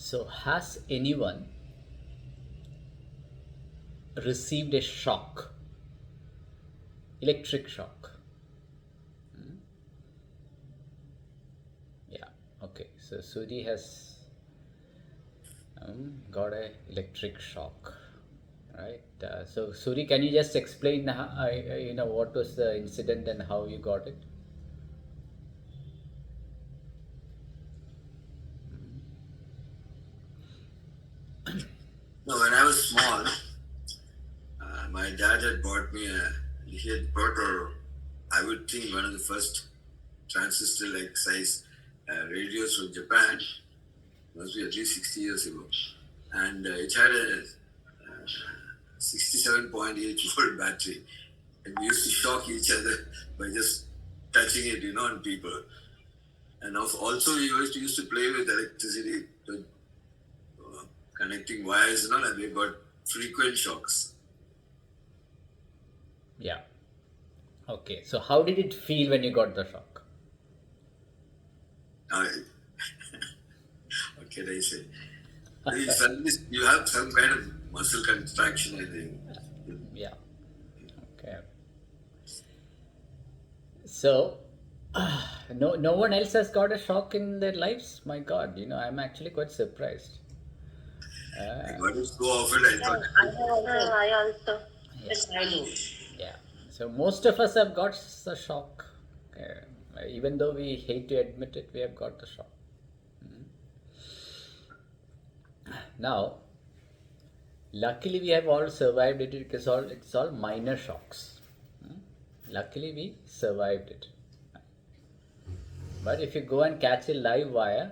So, has anyone received a shock, electric shock? Yeah, okay. So, Suri has got a electric shock, right? So, Suri, can you just explain, what was the incident and how you got it? No, when I was small, my dad had bought me he had bought I would think one of the first transistor like size radios from Japan, must be at least 60 years ago. And it had a 67.8 volt battery. And we used to shock each other by just touching it, on people. And also, we used to play with electricity, connecting wires and all, and we got frequent shocks. Yeah. Okay. So, how did it feel when you got the shock? What can I say? Suddenly you have some kind of muscle contraction, I think. Yeah. Okay. So, no one else has got a shock in their lives. My God, I'm actually quite surprised. I got it so often, I thought. I also. Yeah, Yes, I do. yeah. So most of us have got the shock. Even though we hate to admit it, we have got the shock. Now, luckily we have all survived it. It's all minor shocks. Luckily we survived it. But if you go and catch a live wire,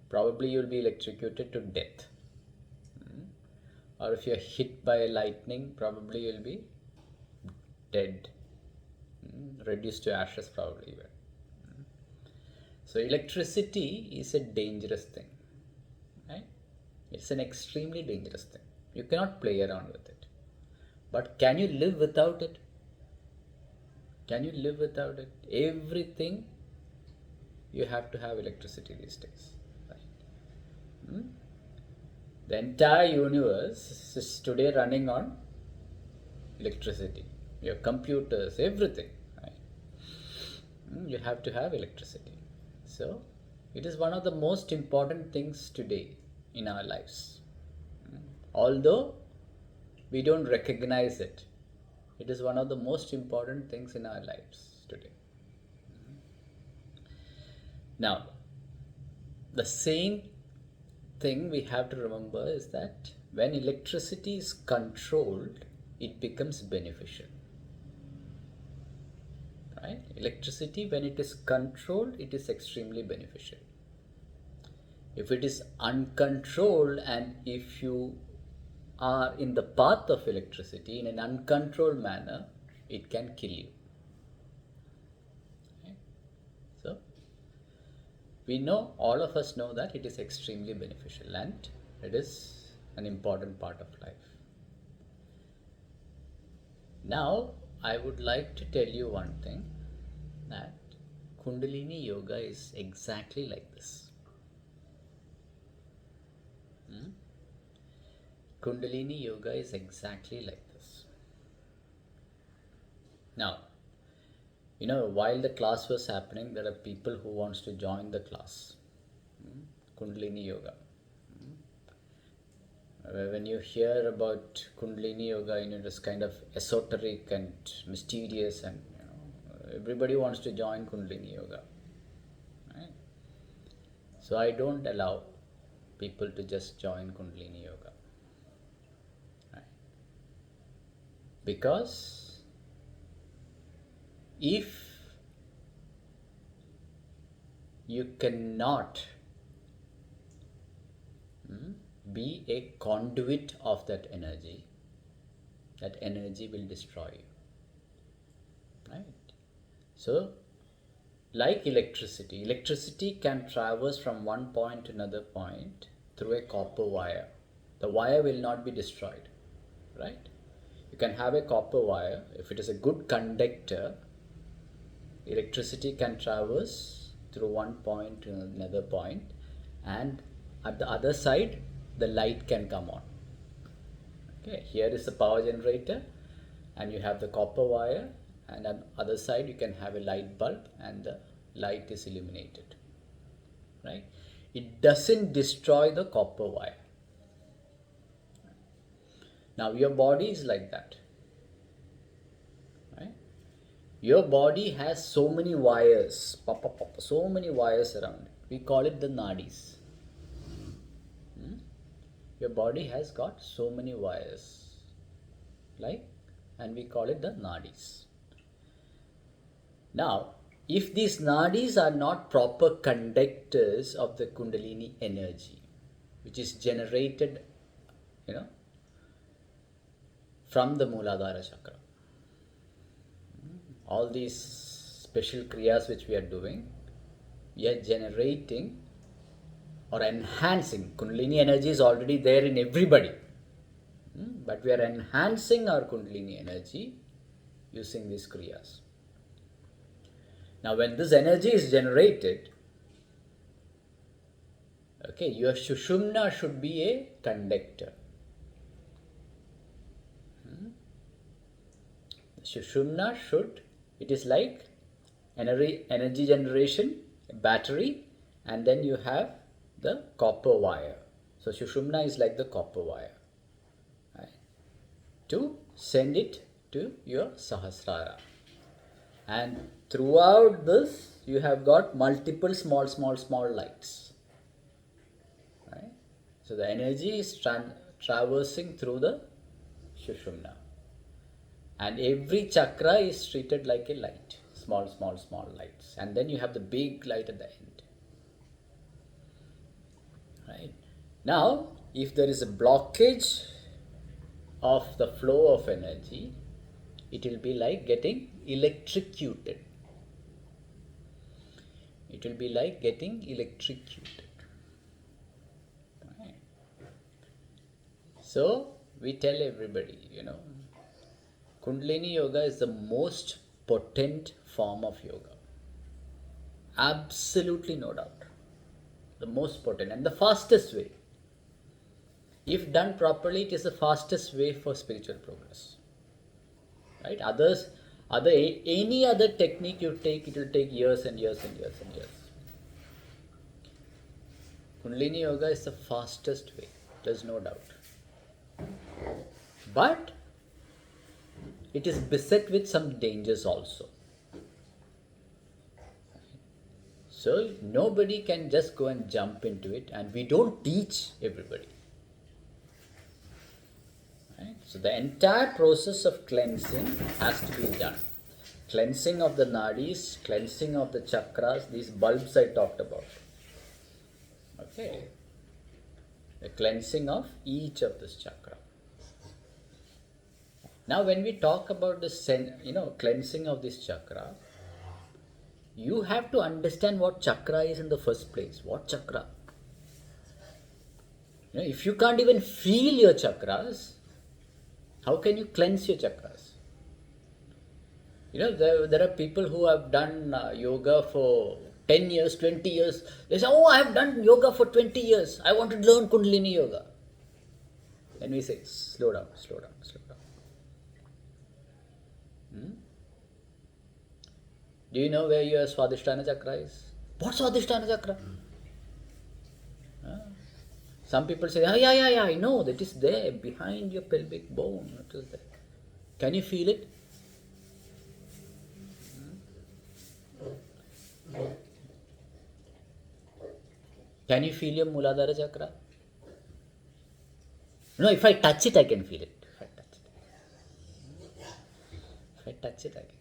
probably you'll be electrocuted to death. Or if you're hit by lightning, probably you'll be dead, reduced to ashes, probably even. So, electricity is a dangerous thing, right? It's an extremely dangerous thing. You cannot play around with it. But can you live without it? Can you live without it? Everything you have to have electricity these days, right? The entire universe is today running on electricity. Your computers, everything, right? You have to have electricity. So, it is one of the most important things today in our lives. Although we don't recognize it, it is one of the most important things in our lives today. Now, the same thing we have to remember is that when electricity is controlled, it becomes beneficial. Right? Electricity, when it is controlled, it is extremely beneficial. If it is uncontrolled and if you are in the path of electricity in an uncontrolled manner, it can kill you. Okay? So, we know, all of us know that it is extremely beneficial and it is an important part of life. Now, I would like to tell you one thing, that Kundalini Yoga is exactly like this. Kundalini Yoga is exactly like this. Now, while the class was happening, there are people who wants to join the class. Kundalini Yoga. When you hear about Kundalini Yoga, it is kind of esoteric and mysterious, and everybody wants to join Kundalini Yoga. Right? So I don't allow people to just join Kundalini Yoga. Right? Because if you cannot be a conduit of that energy will destroy you. Right? So, like electricity can traverse from one point to another point through a copper wire. The wire will not be destroyed. Right? You can have a copper wire. If it is a good conductor, electricity can traverse through one point to another point and at the other side the light can come on. Okay, here is the power generator and you have the copper wire, and on the other side you can have a light bulb and the light is illuminated, right? It doesn't destroy the copper wire. Now your body is like that, right? Your body has so many wires, so many wires around. We call it the nadis. Your body has got so many wires, like, and we call it the nadis. Now, if these nadis are not proper conductors of the Kundalini energy, which is generated, from the Muladhara chakra, all these special kriyas which we are doing, we are generating or enhancing. Kundalini energy is already there in everybody, but we are enhancing our Kundalini energy using these kriyas. Now when this energy is generated, okay, your Shushumna should be a conductor. Shushumna should, it is like energy generation, battery, and then you have the copper wire. So Shushumna is like the copper wire, right, to send it to your Sahasrara. And throughout this you have got multiple small lights, right? So the energy is traversing through the Shushumna, and every chakra is treated like a light, small lights, and then you have the big light at the end, right? Now if there is a blockage of the flow of energy, it will be like getting electrocuted. It will be like getting electrocuted. Right. So we tell everybody, Kundalini Yoga is the most potent form of yoga. Absolutely no doubt. The most potent and the fastest way. If done properly, it is the fastest way for spiritual progress. Right? Any other technique you take, it will take years and years and years and years. Kundalini Yoga is the fastest way, there's no doubt. But it is beset with some dangers also. So nobody can just go and jump into it, and we don't teach everybody. Right? So the entire process of cleansing has to be done. Cleansing of the nadis, cleansing of the chakras, these bulbs I talked about. Okay. The cleansing of each of this chakra. Now when we talk about the cleansing of this chakra, you have to understand what chakra is in the first place. What chakra? If you can't even feel your chakras, how can you cleanse your chakras? There are people who have done yoga for 10 years, 20 years. They say, I have done yoga for 20 years. I want to learn Kundalini Yoga. Then we say, slow down. Do you know where your Swadhisthana chakra is? What Swadhisthana chakra? Some people say, yeah, I know, that is there, behind your pelvic bone. It is there. Can you feel it? Can you feel your Muladhara chakra? No, if I touch it, I can feel it. If I touch it, I can feel it.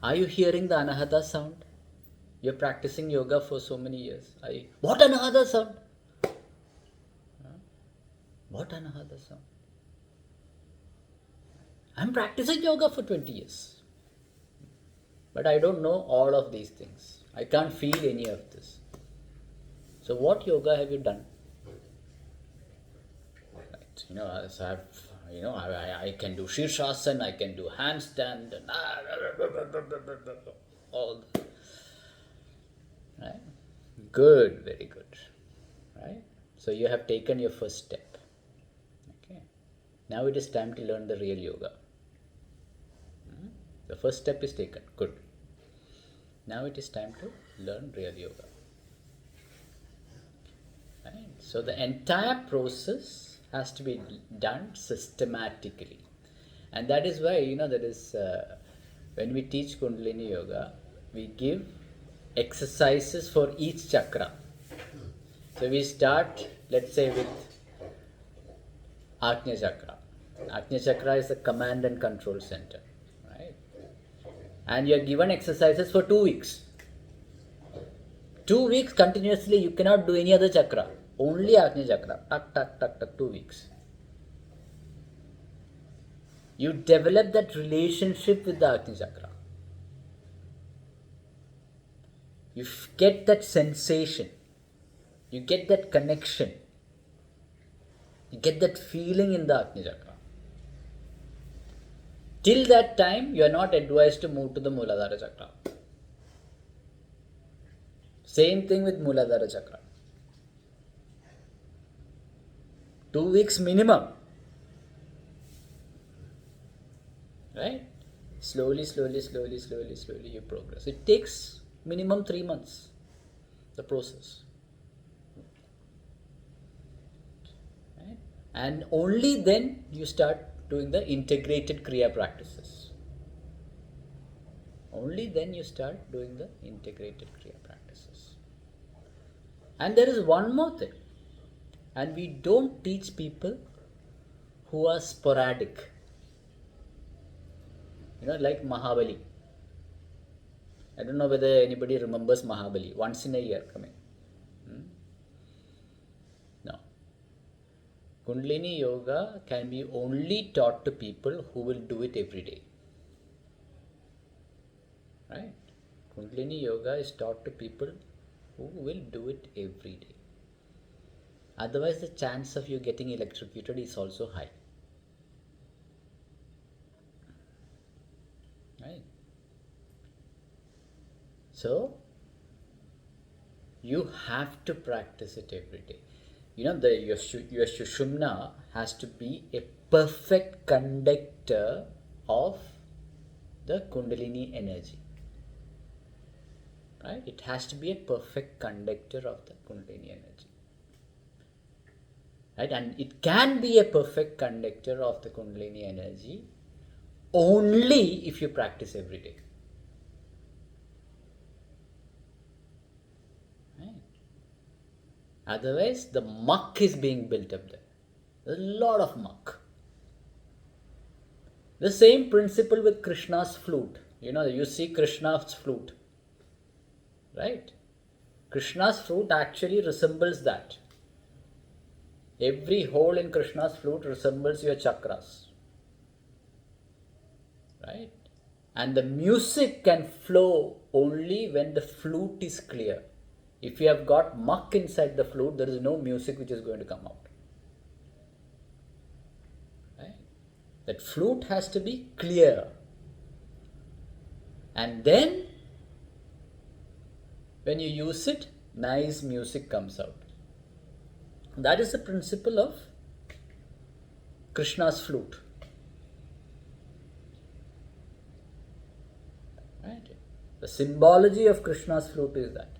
Are you hearing the Anahata sound? You're practicing yoga for so many years. What Anahata sound? What Anahata sound? I'm practicing yoga for 20 years. But I don't know all of these things. I can't feel any of this. So what yoga have you done? Right. So I can do Shirshasana, I can do handstand, and all. Right? Good, very good. Right? So you have taken your first step. Okay. Now it is time to learn the real yoga. The first step is taken. Good. Now it is time to learn real yoga. Right? So the entire process has to be done systematically. And that is why, that is when we teach Kundalini Yoga, we give exercises for each chakra. So we start, let's say, with Ajna Chakra. Ajna Chakra is the command and control center. Right? And you are given exercises for 2 weeks. 2 weeks continuously, you cannot do any other chakra. Only Ajna Chakra. Tak, tak, tak, tak, 2 weeks. You develop that relationship with the Ajna Chakra. You get that sensation. You get that connection. You get that feeling in the Ajna Chakra. Till that time, you are not advised to move to the Muladhara Chakra. Same thing with Muladhara Chakra. 2 weeks minimum. Right? Slowly you progress. It takes minimum 3 months, the process. Right? And only then you start doing the integrated Kriya practices. Only then you start doing the integrated Kriya practices. And there is one more thing. And we don't teach people who are sporadic. Like Mahabali. I don't know whether anybody remembers Mahabali. Once in a year coming. No. Kundalini Yoga can be only taught to people who will do it every day. Right? Kundalini Yoga is taught to people who will do it every day. Otherwise, the chance of you getting electrocuted is also high. Right? So, you have to practice it every day. Your Sushumna has to be a perfect conductor of the Kundalini energy. Right? It has to be a perfect conductor of the Kundalini energy. Right? And it can be a perfect conductor of the Kundalini energy only if you practice every day. Right? Otherwise, the muck is being built up there. There's a lot of muck. The same principle with Krishna's flute. You see Krishna's flute. Right? Krishna's flute actually resembles that. Every hole in Krishna's flute resembles your chakras. Right? And the music can flow only when the flute is clear. If you have got muck inside the flute, there is no music which is going to come out. Right? That flute has to be clear. And then, when you use it, nice music comes out. That is the principle of Krishna's flute. Right? The symbology of Krishna's flute is that.